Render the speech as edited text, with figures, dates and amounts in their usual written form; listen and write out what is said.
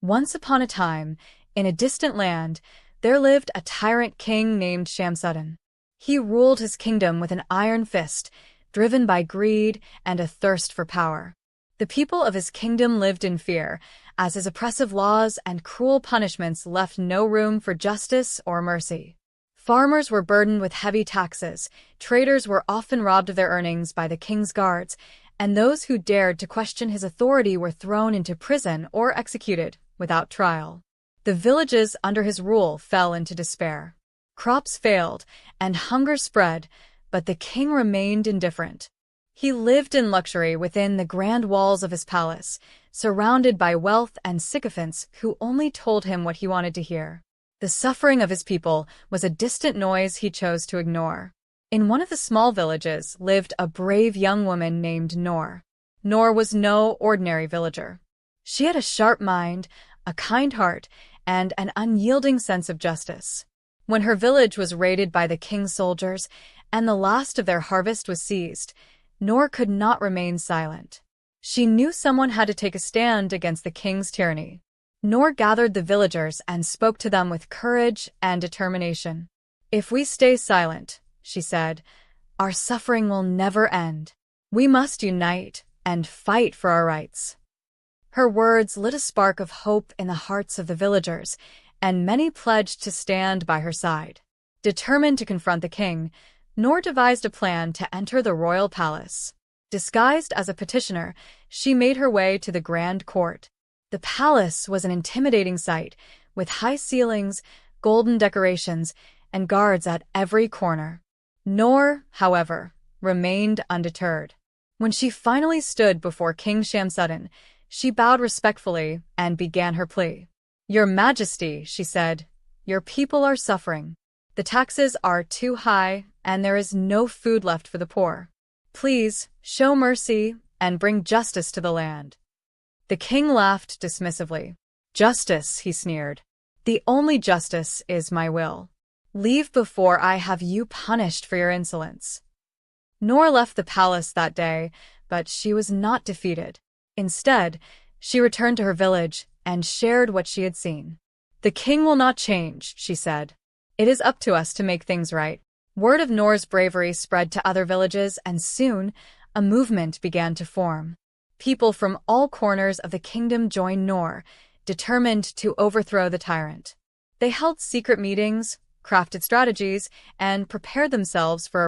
Once upon a time, in a distant land, there lived a tyrant king named Shamsuddin. He ruled his kingdom with an iron fist, driven by greed and a thirst for power. The people of his kingdom lived in fear, as his oppressive laws and cruel punishments left no room for justice or mercy. Farmers were burdened with heavy taxes, traders were often robbed of their earnings by the king's guards, and those who dared to question his authority were thrown into prison or executed without trial. The villages under his rule fell into despair. Crops failed, and hunger spread, but the king remained indifferent. He lived in luxury within the grand walls of his palace, surrounded by wealth and sycophants who only told him what he wanted to hear. The suffering of his people was a distant noise he chose to ignore. In one of the small villages lived a brave young woman named Noor. Noor was no ordinary villager. She had a sharp mind, a kind heart, and an unyielding sense of justice. When her village was raided by the king's soldiers and the last of their harvest was seized, Noor could not remain silent. She knew someone had to take a stand against the king's tyranny. Noor gathered the villagers and spoke to them with courage and determination. "If we stay silent," she said, "our suffering will never end. We must unite and fight for our rights." Her words lit a spark of hope in the hearts of the villagers, and many pledged to stand by her side. Determined to confront the king, Noor devised a plan to enter the royal palace. Disguised as a petitioner, she made her way to the grand court. The palace was an intimidating sight, with high ceilings, golden decorations, and guards at every corner. Noor, however, remained undeterred. When she finally stood before King Shamsuddin, she bowed respectfully and began her plea. "Your Majesty," she said, "your people are suffering. The taxes are too high, and there is no food left for the poor. Please, show mercy and bring justice to the land." The king laughed dismissively. "Justice," he sneered. "The only justice is my will. Leave before I have you punished for your insolence." Noor left the palace that day, but she was not defeated. Instead, she returned to her village and shared what she had seen. "The king will not change," she said. "It is up to us to make things right." Word of Noor's bravery spread to other villages, and soon a movement began to form. People from all corners of the kingdom joined Noor, determined to overthrow the tyrant. They held secret meetings, crafted strategies, and prepared themselves for